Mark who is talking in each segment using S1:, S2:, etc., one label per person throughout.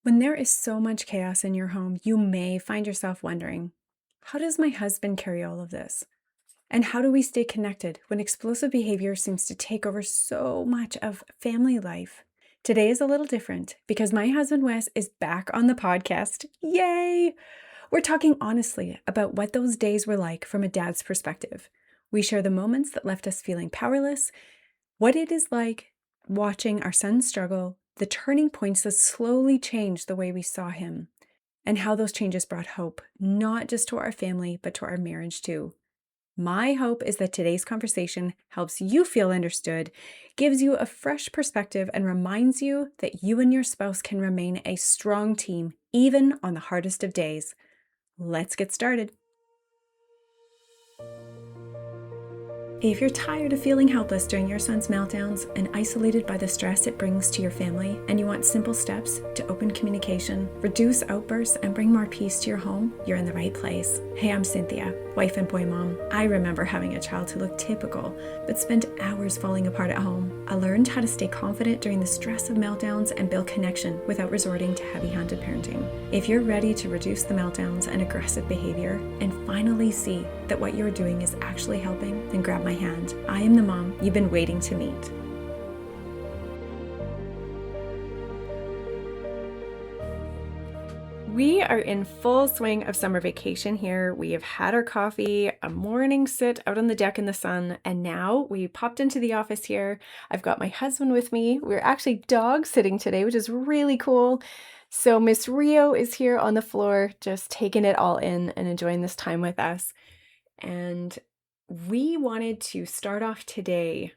S1: When there is so much chaos in your home, you may find yourself wondering, how does my husband carry all of this? And how do we stay connected when explosive behavior seems to take over so much of family life? Today is a little different because my husband Wes is back on the podcast. Yay! We're talking honestly about what those days were like from a dad's perspective. We share the moments that left us feeling powerless, what it is like watching our son struggle, the turning points that slowly changed the way we saw him, and how those changes brought hope, not just to our family, but to our marriage too. My hope is that today's conversation helps you feel understood, gives you a fresh perspective, and reminds you that you and your spouse can remain a strong team, even on the hardest of days. Let's get started. If you're tired of feeling helpless during your son's meltdowns and isolated by the stress it brings to your family, and you want simple steps to open communication, reduce outbursts, and bring more peace to your home, you're in the right place. Hey, I'm Cynthia, wife and boy mom. I remember having a child who looked typical, but spent hours falling apart at home. I learned how to stay confident during the stress of meltdowns and build connection without resorting to heavy-handed parenting. If you're ready to reduce the meltdowns and aggressive behavior and finally see that what you're doing is actually helping, then grab my hand. I am the mom you've been waiting to meet. We are in full swing of summer vacation here. We have had our coffee, a morning sit out on the deck in the sun, and now we popped into the office here. I've got my husband with me. We're actually dog sitting today, which is really cool. So Miss Rio is here on the floor, just taking it all in and enjoying this time with us. And we wanted to start off today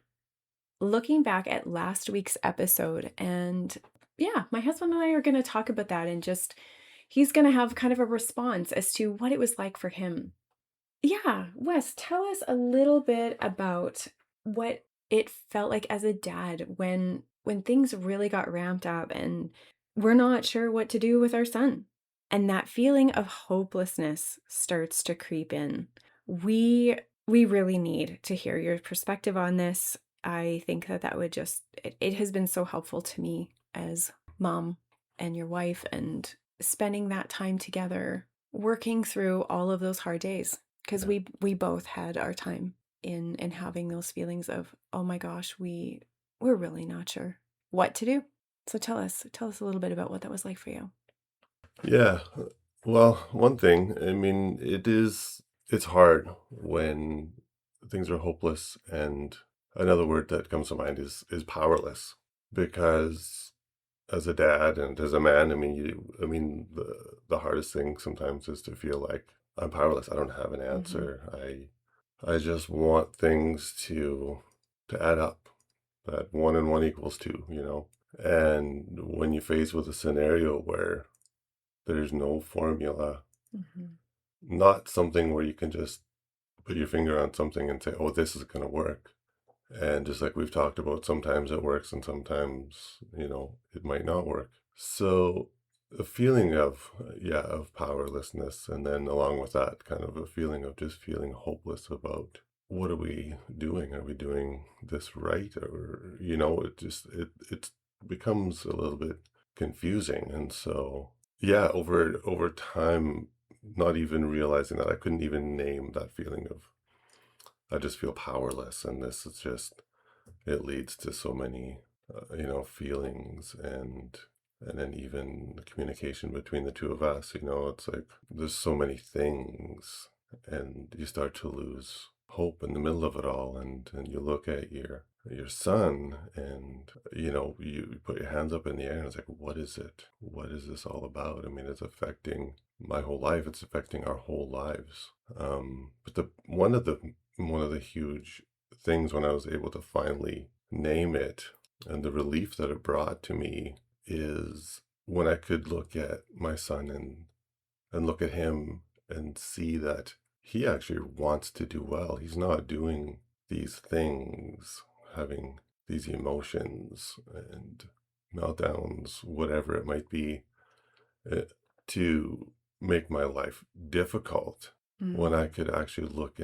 S1: looking back at last week's episode. And yeah, my husband and I are going to talk about that and just he's going to have kind of a response as to what it was like for him. Yeah, Wes, tell us a little bit about what it felt like as a dad when things really got ramped up and we're not sure what to do with our son. And that feeling of hopelessness starts to creep in. We really need to hear your perspective on this. I think that would just it has been so helpful to me as mom and your wife and spending that time together working through all of those hard days because we both had our time in having those feelings of, oh my gosh, we're really not sure what to do. So tell us a little bit about what that was like for you.
S2: Yeah. Well, one thing, it's hard when things are hopeless, and another word that comes to mind is powerless. Because as a dad and as a man, the hardest thing sometimes is to feel like I'm powerless. I don't have an
S1: Mm-hmm.
S2: answer. I just want things to add up, that 1 and 1 equals 2. And when you're faced with a scenario where there's no formula,
S1: Mm-hmm.
S2: not something where you can just put your finger on something and say, oh, this is going to work. And just like we've talked about, sometimes it works and sometimes, it might not work. So a feeling of powerlessness. And then along with that, kind of a feeling of just feeling hopeless about what are we doing? Are we doing this right? Or, it becomes a little bit confusing. And so, yeah, over time, not even realizing that I couldn't even name that feeling of I just feel powerless, and this is just it leads to so many feelings and then even the communication between the two of us. It's like there's so many things, and you start to lose hope in the middle of it all, and you look at your son, and you put your hands up in the air and it's like, what is it? What is this all about? I mean, it's affecting my whole life. It's affecting our whole lives. But the one of the huge things when I was able to finally name it, and the relief that it brought to me, is when I could look at my son and look at him and see that he actually wants to do well. He's not doing these things, having these emotions and meltdowns, whatever it might be, uh, to make my life difficult, when I could actually look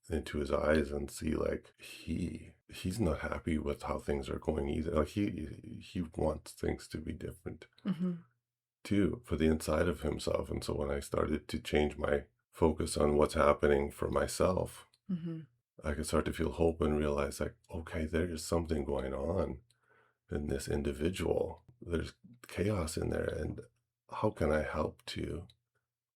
S2: into his eyes and see like he's not happy with how things are going either. Like he wants things to be different,
S1: Mm-hmm.
S2: too, for the inside of himself. And so when I started to change my focus on what's happening for myself,
S1: Mm-hmm.
S2: I could start to feel hope and realize, like, okay, there is something going on in this individual. There's chaos in there. And how can I help to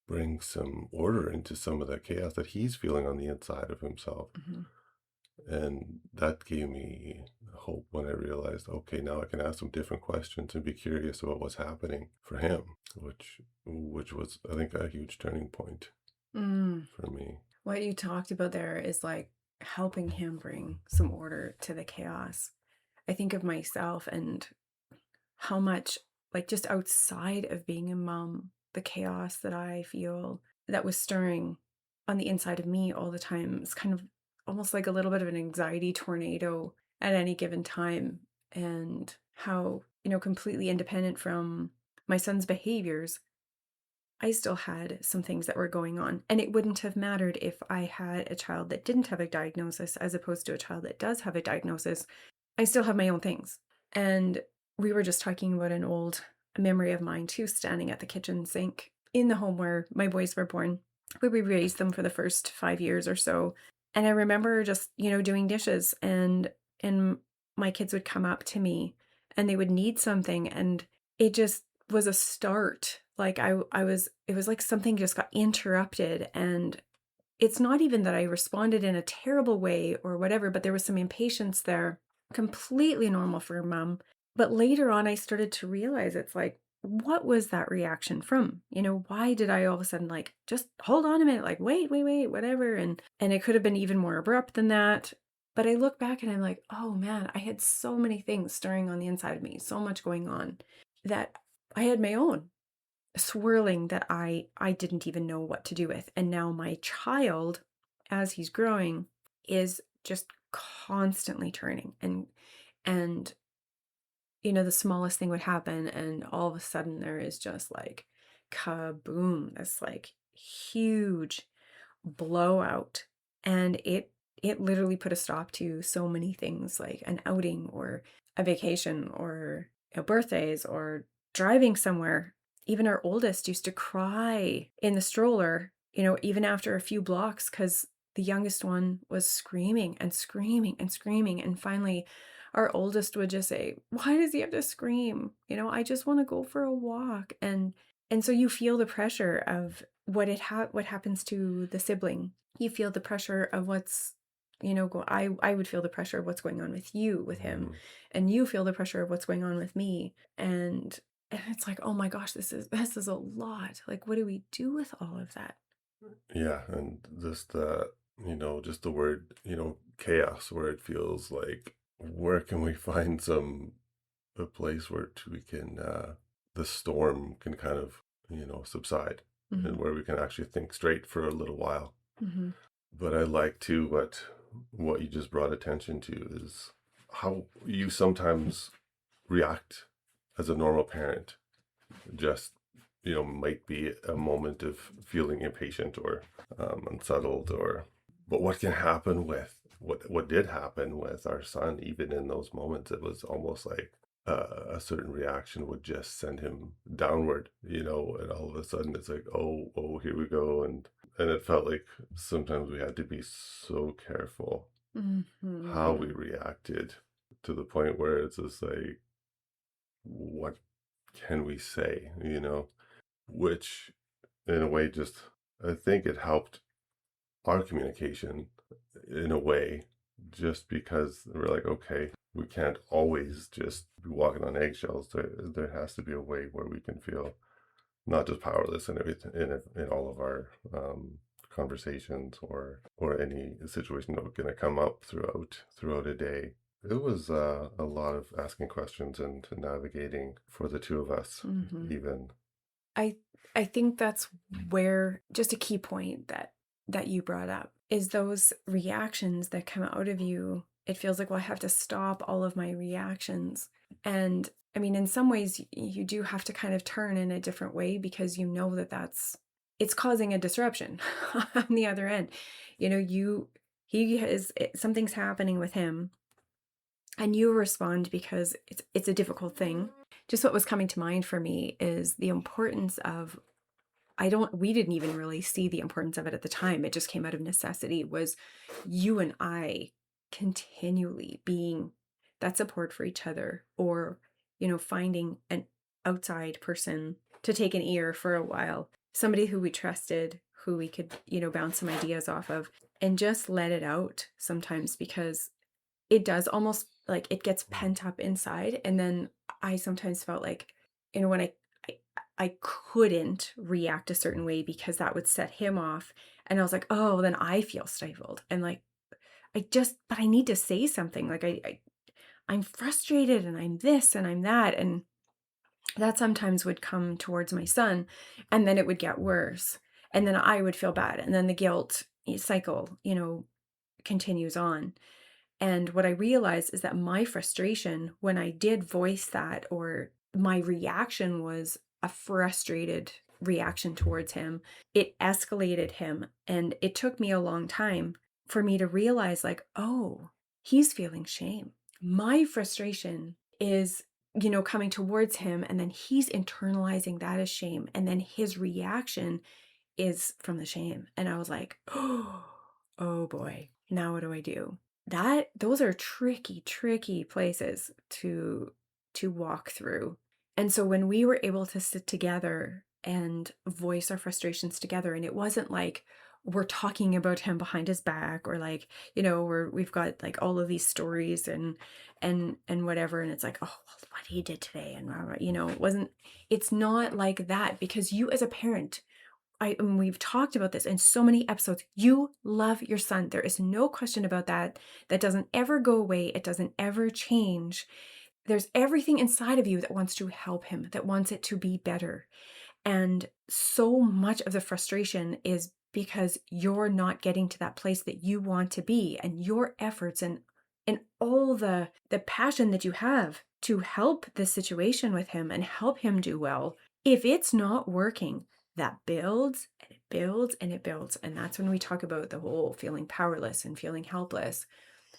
S2: bring some order into some of the chaos that he's feeling on the inside of himself?
S1: Mm-hmm.
S2: And that gave me hope when I realized, okay, now I can ask some different questions and be curious about what's happening for him, which was, I think, a huge turning point
S1: Mm.
S2: for me.
S1: What you talked about there is like helping him bring some order to the chaos. I think of myself and how much, like, just outside of being a mom, the chaos that I feel that was stirring on the inside of me all the time. It's kind of almost like a little bit of an anxiety tornado at any given time. And how, completely independent from my son's behaviors, I still had some things that were going on. And it wouldn't have mattered if I had a child that didn't have a diagnosis as opposed to a child that does have a diagnosis. I still have my own things. And we were just talking about an old memory of mine too, standing at the kitchen sink in the home where my boys were born, where we raised them for the first 5 years or so. And I remember just, doing dishes, and my kids would come up to me and they would need something, and it just was a start. Like it was like something just got interrupted, and it's not even that I responded in a terrible way or whatever, but there was some impatience there, completely normal for a mom. But later on, I started to realize it's like, what was that reaction from? Why did I all of a sudden, like, just hold on a minute, like, wait, whatever. And it could have been even more abrupt than that. But I look back and I'm like, oh man, I had so many things stirring on the inside of me, so much going on, that I had my own swirling that I didn't even know what to do with. And now my child, as he's growing, is just constantly turning, and the smallest thing would happen and all of a sudden there is just like kaboom, this like huge blowout. And it literally put a stop to so many things, like an outing or a vacation or birthdays or driving somewhere. Even our oldest used to cry in the stroller, even after a few blocks, because the youngest one was screaming and screaming and screaming. And finally, our oldest would just say, "Why does he have to scream? I just want to go for a walk." And so you feel the pressure of what happens to the sibling. You feel the pressure of what's, I would feel the pressure of what's going on with you, with him, and you feel the pressure of what's going on with me. And it's like, oh my gosh, this is a lot. Like, what do we do with all of that?
S2: Yeah, and just just the word, chaos, where it feels like, where can we find a place where we can the storm can kind of, subside,
S1: Mm-hmm.
S2: and where we can actually think straight for a little while.
S1: Mm-hmm.
S2: But I like too what you just brought attention to is how you sometimes react as a normal parent. Just, might be a moment of feeling impatient or unsettled, but what can happen with what did happen with our son, even in those moments, it was almost like a certain reaction would just send him downward, and all of a sudden it's like, oh, here we go. And it felt like sometimes we had to be so careful how
S1: Mm-hmm.
S2: we reacted, to the point where it's just like, what can we say, which in a way just, I think it helped our communication in a way, just because we're like, okay, we can't always just be walking on eggshells. There has to be a way where we can feel not just powerless in everything, in all of our conversations, or any situation that was going to come up throughout a day. It was a lot of asking questions and navigating for the two of us,
S1: Mm-hmm.
S2: even.
S1: I I think that's where, just a key point that you brought up, is those reactions that come out of you. It feels like, well, I have to stop all of my reactions. And I mean, in some ways, you do have to kind of turn in a different way, because you know it's causing a disruption on the other end. He has, something's happening with him, and you respond because it's a difficult thing just what was coming to mind for me is the importance of, we didn't even really see the importance of it at the time. It just came out of necessity, was you and I continually being that support for each other, or, finding an outside person to take an ear for a while, somebody who we trusted, who we could, bounce some ideas off of and just let it out sometimes, because it does almost like it gets pent up inside. And then I sometimes felt like, when I, I couldn't react a certain way because that would set him off. And I was like, oh, then I feel stifled. And like, but I need to say something. Like I'm frustrated and I'm this and I'm that. And that sometimes would come towards my son, and then it would get worse. And then I would feel bad. And then the guilt cycle, continues on. And what I realized is that my frustration, when I did voice that, or my reaction was a frustrated reaction towards him, it escalated him. And it took me a long time for me to realize, like, oh, he's feeling shame. My frustration is, coming towards him, and then he's internalizing that as shame. And then his reaction is from the shame. And I was like, oh boy, now what do I do? Those are tricky places to walk through. And so when we were able to sit together and voice our frustrations together, and it wasn't like we're talking about him behind his back, or like, we've got like all of these stories and whatever, and it's like, oh, well, what he did today, and it's not like that, because you as a parent, and we've talked about this in so many episodes, you love your son. There is no question about that. That doesn't ever go away. It doesn't ever change. There's everything inside of you that wants to help him, that wants it to be better. And so much of the frustration is because you're not getting to that place that you want to be, and your efforts and all the passion that you have to help this situation with him and help him do well. If it's not working, that builds and it builds and it builds. And that's when we talk about the whole feeling powerless and feeling helpless.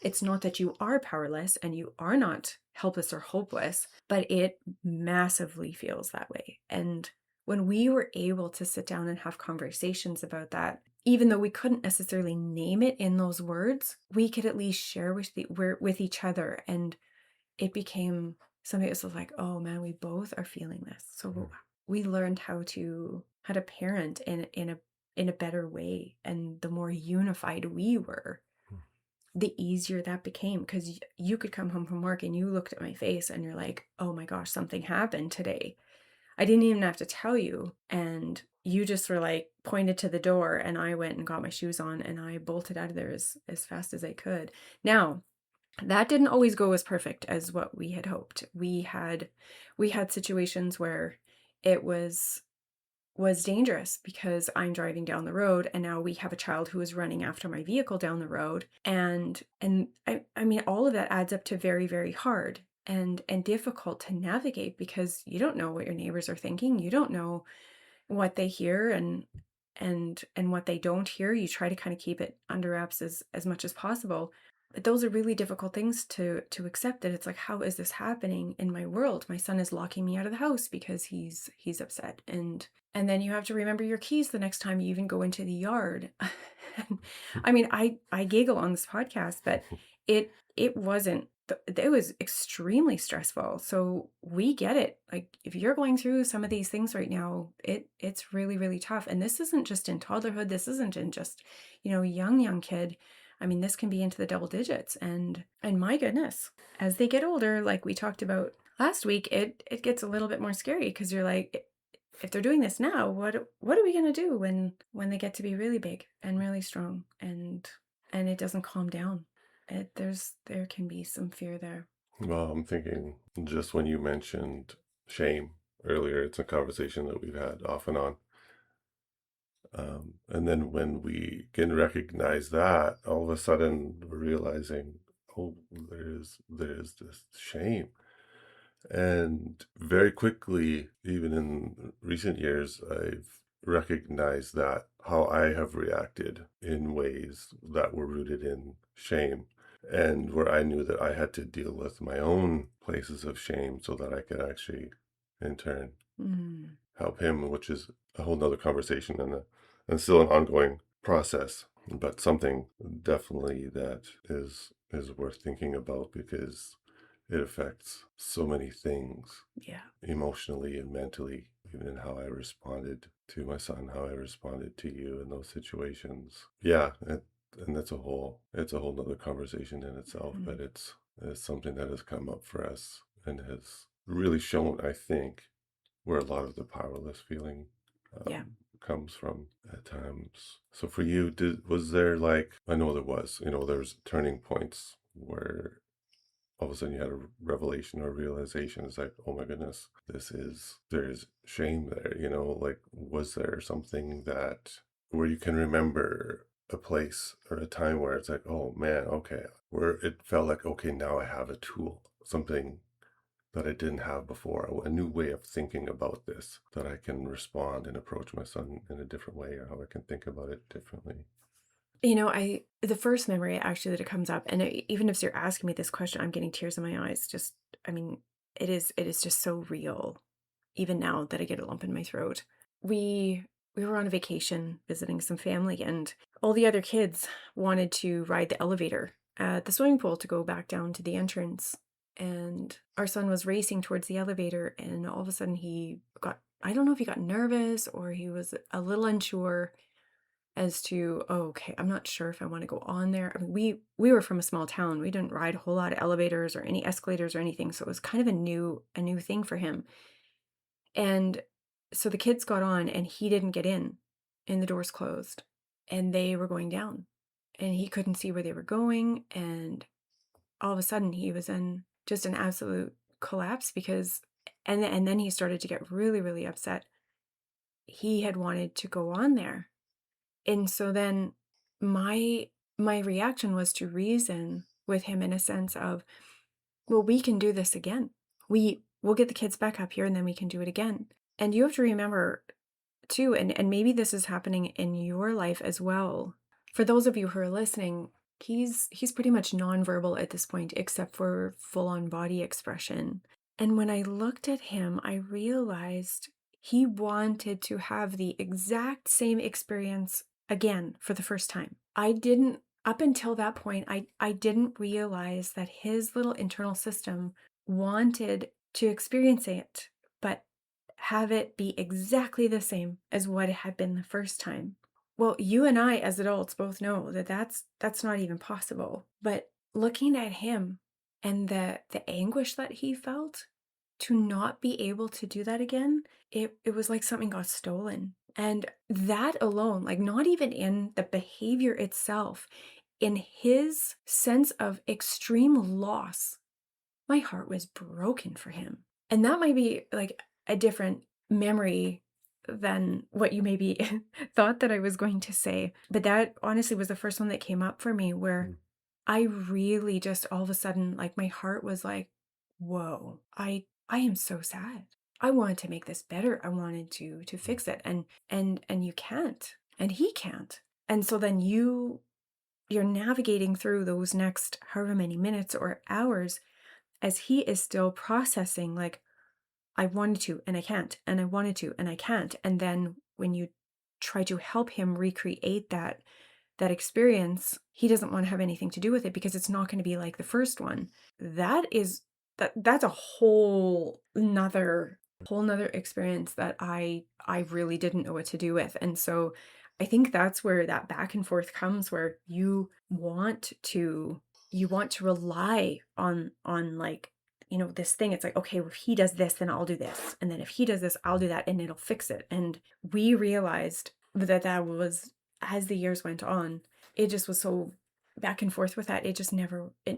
S1: It's not that you are powerless and you are not helpless or hopeless, but it massively feels that way. And when we were able to sit down and have conversations about that, even though we couldn't necessarily name it in those words, we could at least share with each other. And it became something that was like, oh man, we both are feeling this. So we learned how to parent in a better way. And the more unified we were, the easier that became, because you could come home from work and you looked at my face and you're like, oh my gosh, something happened today. I didn't even have to tell you. And you just were like pointed to the door, and I went and got my shoes on and I bolted out of there as fast as I could. Now, that didn't always go as perfect as what we had hoped. We had situations where it was dangerous, because I'm driving down the road and now we have a child who is running after my vehicle down the road. And I mean, all of that adds up to very, very hard and difficult to navigate, because you don't know what your neighbors are thinking. You don't know what they hear and what they don't hear. You try to kind of keep it under wraps as much as possible. But those are really difficult things to accept, that it's like, how is this happening in my world? My son is locking me out of the house because he's upset. And then you have to remember your keys the next time you even go into the yard. I mean, I giggle on this podcast, but it was extremely stressful. So we get it. Like, if you're going through some of these things right now, it's really, really tough. And this isn't just in toddlerhood. This isn't in just, young kid. I mean, this can be into the double digits. And my goodness, as they get older, like we talked about last week, it gets a little bit more scary, because you're like, if they're doing this now, what are we going to do when they get to be really big and really strong, and it doesn't calm down? There can be some fear there.
S2: Well, I'm thinking, just when you mentioned shame earlier, it's a conversation that we've had off and on. And then when we can recognize that, all of a sudden we're realizing, oh, there's this shame. And very quickly, even in recent years, I've recognized that how I have reacted in ways that were rooted in shame, and where I knew that I had to deal with my own places of shame so that I could actually in turn
S1: Mm.
S2: help him, which is a whole nother conversation and still an ongoing process, but something definitely that is worth thinking about because it affects so many things
S1: Yeah.
S2: emotionally and mentally, even in how I responded to my son, how I responded to you in those situations. Yeah, and it's a whole nother conversation in itself, but
S1: Mm.
S2: it's something that has come up for us and has really shown, I think, where a lot of the powerless feeling
S1: Yeah.
S2: comes from at times. So for you, was there like, I know there was, there's turning points where all of a sudden you had a revelation or realization. It's like, oh my goodness, there's shame there, like, was there something that, where you can remember a place or a time where it's like, oh man, okay, where it felt like, okay, now I have a tool, something that I didn't have before, a new way of thinking about this, that I can respond and approach my son in a different way, or how I can think about it differently.
S1: The first memory actually that it comes up, and even if you're asking me this question, I'm getting tears in my eyes. Just, I mean, it is just so real. Even now that I get a lump in my throat. We we were on a vacation visiting some family, and all the other kids wanted to ride the elevator at the swimming pool to go back down to the entrance. And our son was racing towards the elevator, and all of a sudden I don't know if he got nervous or he was a little unsure as to, oh, okay, I'm not sure if I want to go on there. I mean, we were from a small town. We didn't ride a whole lot of elevators or any escalators or anything, so it was kind of a new thing for him. And so the kids got on and he didn't get in, and the doors closed, and they were going down, and he couldn't see where they were going. And all of a sudden he was in just an absolute collapse because, and then he started to get really, really upset. He had wanted to go on there. And so then my my reaction was to reason with him in a sense of, well, we can do this again. We'll get the kids back up here and then we can do it again. And you have to remember too, and maybe this is happening in your life as well. For those of you who are listening, he's pretty much nonverbal at this point, except for full-on body expression. And when I looked at him, I realized he wanted to have the exact same experience again for the first time. I didn't Up until that point, I didn't realize that his little internal system wanted to experience it, but have it be exactly the same as what it had been the first time. Well, you and I as adults both know that that's not even possible. But looking at him and the anguish that he felt to not be able to do that again, it was like something got stolen. And that alone, like not even in the behavior itself, in his sense of extreme loss, my heart was broken for him. And that might be like a different memory than what you maybe thought that I was going to say. But that honestly was the first one that came up for me where
S2: Mm.
S1: I really just all of a sudden, like my heart was like, whoa, I am so sad. I wanted to make this better. I wanted to fix it. And you can't. And he can't. And so then you're navigating through those next however many minutes or hours as he is still processing, like, I wanted to and I can't, and I wanted to and I can't. And then when you try to help him recreate that experience, he doesn't want to have anything to do with it because it's not going to be like the first one. That's a whole nother experience that I really didn't know what to do with. And so I think that's where that back and forth comes, where you want to rely on like, this thing. It's like, okay, well, if he does this, then I'll do this, and then if he does this, I'll do that, and it'll fix it. And we realized that was, as the years went on, it just was so back and forth with that. It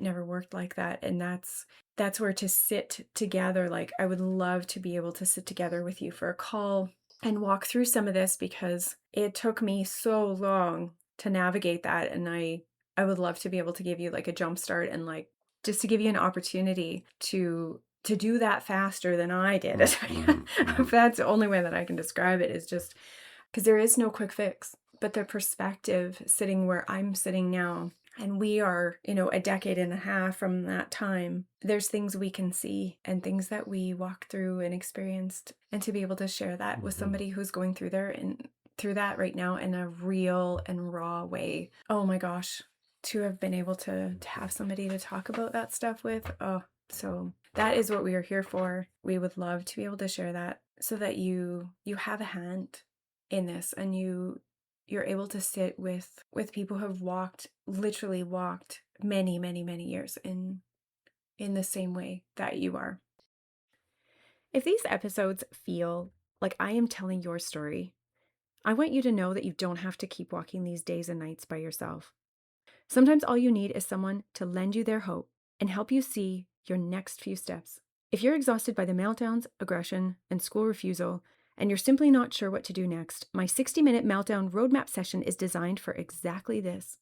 S1: never worked like that. And that's where to sit together, like I would love to be able to sit together with you for a call and walk through some of this, because it took me so long to navigate that. And I would love to be able to give you like a jump start, and like just to give you an opportunity to do that faster than I did.
S2: Mm, mhm,
S1: If
S2: mhm.
S1: that's the only way that I can describe it, is just because there is no quick fix. But the perspective sitting where I'm sitting now, And we are, a decade and a half from that time. There's things we can see and things that we walked through and experienced. And to be able to share that with somebody who's going through through that right now in a real and raw way. Oh my gosh. To have been able to have somebody to talk about that stuff with. Oh, so that is what we are here for. We would love to be able to share that so that you have a hand in this, and you're able to sit with people who have literally walked many, many, many years in the same way that you are. If these episodes feel like I am telling your story, I want you to know that you don't have to keep walking these days and nights by yourself. Sometimes all you need is someone to lend you their hope and help you see your next few steps. If you're exhausted by the meltdowns, aggression, and school refusal, and you're simply not sure what to do next, my 60-minute meltdown roadmap session is designed for exactly this.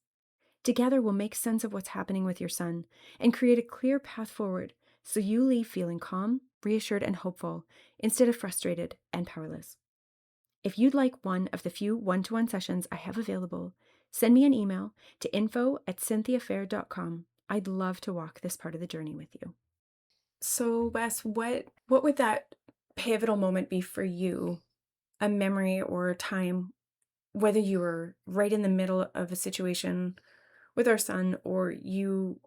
S1: Together, we'll make sense of what's happening with your son and create a clear path forward so you leave feeling calm, reassured, and hopeful instead of frustrated and powerless. If you'd like one of the few one-to-one sessions I have available, send me an email to info@cynthiafair.com. I'd love to walk this part of the journey with you. So, Wes, what would that pivotal moment be for you? A memory or a time, whether you were right in the middle of a situation with our son or you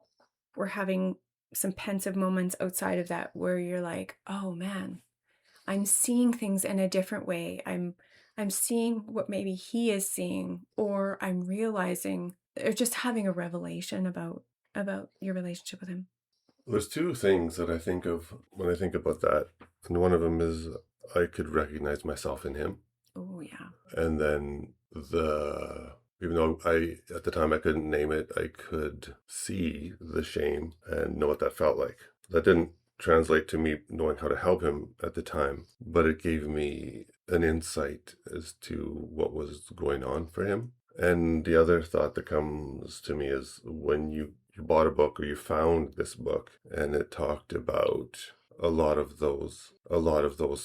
S1: were having some pensive moments outside of that where you're like, oh man, I'm seeing things in a different way. I'm seeing what maybe he is seeing, or I'm realizing, or just having a revelation about your relationship with him.
S2: There's two things that I think of when I think about that. And one of them is I could recognize myself in him.
S1: Oh yeah.
S2: And then even though at the time I couldn't name it, I could see the shame and know what that felt like. That didn't translate to me knowing how to help him at the time, but it gave me an insight as to what was going on for him. And the other thought that comes to me is when you bought a book or you found this book and it talked about a lot of those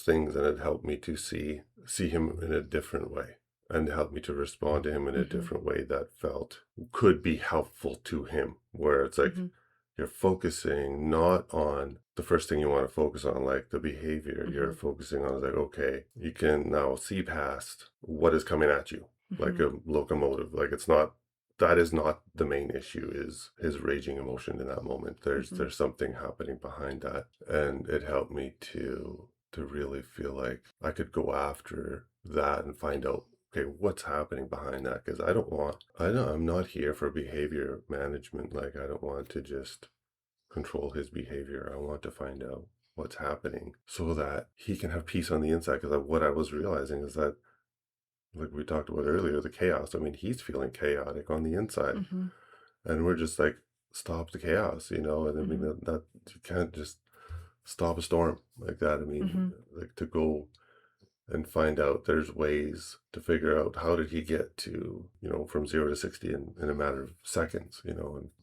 S2: things, and it helped me to see him in a different way and helped me to respond to him in a different way that could be helpful to him, where it's like you're focusing not on the first thing you want to focus on, like the behavior. You're focusing on like, okay, you can now see past what is coming at you, like a locomotive. Like that is not the main issue, is his raging emotion in that moment. There's something happening behind that. And it helped me to really feel like I could go after that and find out, okay, what's happening behind that? Because I'm not here for behavior management. Like, I don't want to just control his behavior. I want to find out what's happening so that he can have peace on the inside. Because what I was realizing is that, like we talked about earlier, the chaos. I mean, he's feeling chaotic on the inside. And we're just like, stop the chaos, And I mean, that you can't just stop a storm like that. I mean, like to go and find out there's ways to figure out how did he get to, from 0 to 60 in a matter of seconds,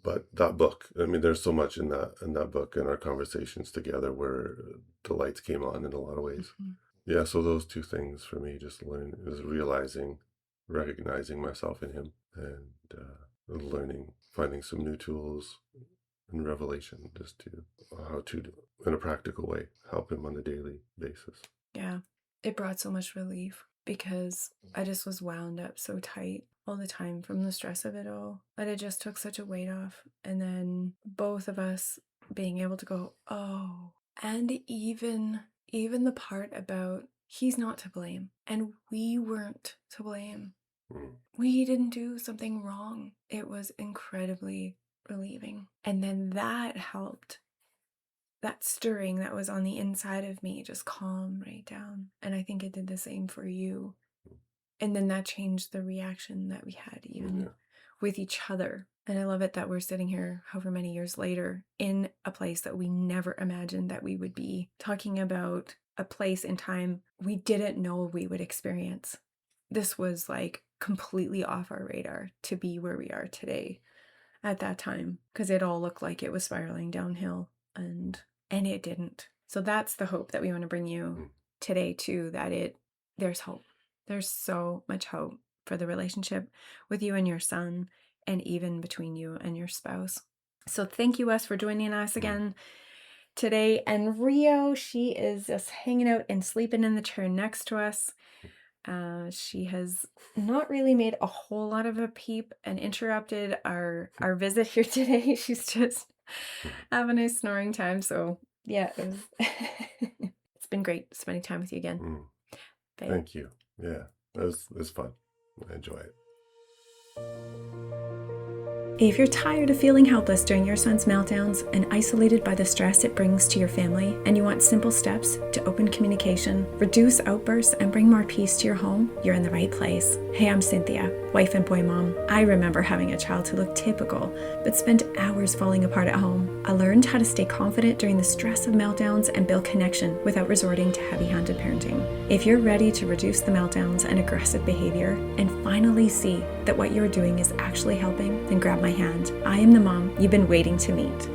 S2: but that book, I mean, there's so much in that book and our conversations together where the lights came on in a lot of ways. Yeah, so those two things for me, just recognizing myself in him, and finding some new tools and revelation just to how to, in a practical way, help him on a daily basis.
S1: Yeah, it brought so much relief because I just was wound up so tight all the time from the stress of it all. But it just took such a weight off. And then both of us being able to go, oh, and even the part about he's not to blame and we weren't to blame. We didn't do something wrong. It was incredibly relieving. And then that helped. That stirring that was on the inside of me just calmed right down. And I think it did the same for you. And then that changed the reaction that we had even with each other. And I love it that we're sitting here however many years later in a place that we never imagined that we would be, talking about a place in time we didn't know we would experience. This was like completely off our radar to be where we are today at that time, because it all looked like it was spiraling downhill, and it didn't. So that's the hope that we want to bring you today too, that there's hope. There's so much hope for the relationship with you and your son. and even between you and your spouse. So thank you, Wes, for joining us again today. And Rio, she is just hanging out and sleeping in the chair next to us. She has not really made a whole lot of a peep and interrupted our visit here today. She's just having a snoring time. So yeah, it's been great spending time with you again. Bye.
S2: Thank you. Yeah, it's fun. I enjoy it.
S1: If you're tired of feeling helpless during your son's meltdowns and isolated by the stress it brings to your family, and you want simple steps to open communication, reduce outbursts, and bring more peace to your home, you're in the right place. Hey, I'm Cynthia, wife and boy mom. I remember having a child who looked typical, but spent hours falling apart at home. I learned how to stay confident during the stress of meltdowns and build connection without resorting to heavy-handed parenting. If you're ready to reduce the meltdowns and aggressive behavior and finally see that what you're doing is actually helping, then grab my hand. I am the mom you've been waiting to meet.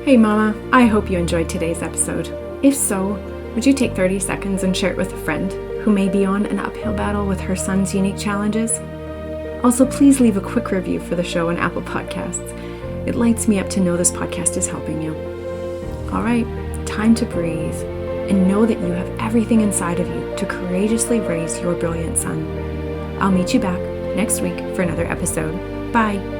S1: Hey Mama, I hope you enjoyed today's episode. If so, would you take 30 seconds and share it with a friend who may be on an uphill battle with her son's unique challenges? Also, please leave a quick review for the show on Apple Podcasts. It lights me up to know this podcast is helping you. All right, time to breathe and know that you have everything inside of you to courageously raise your brilliant son. I'll meet you back next week for another episode. Bye.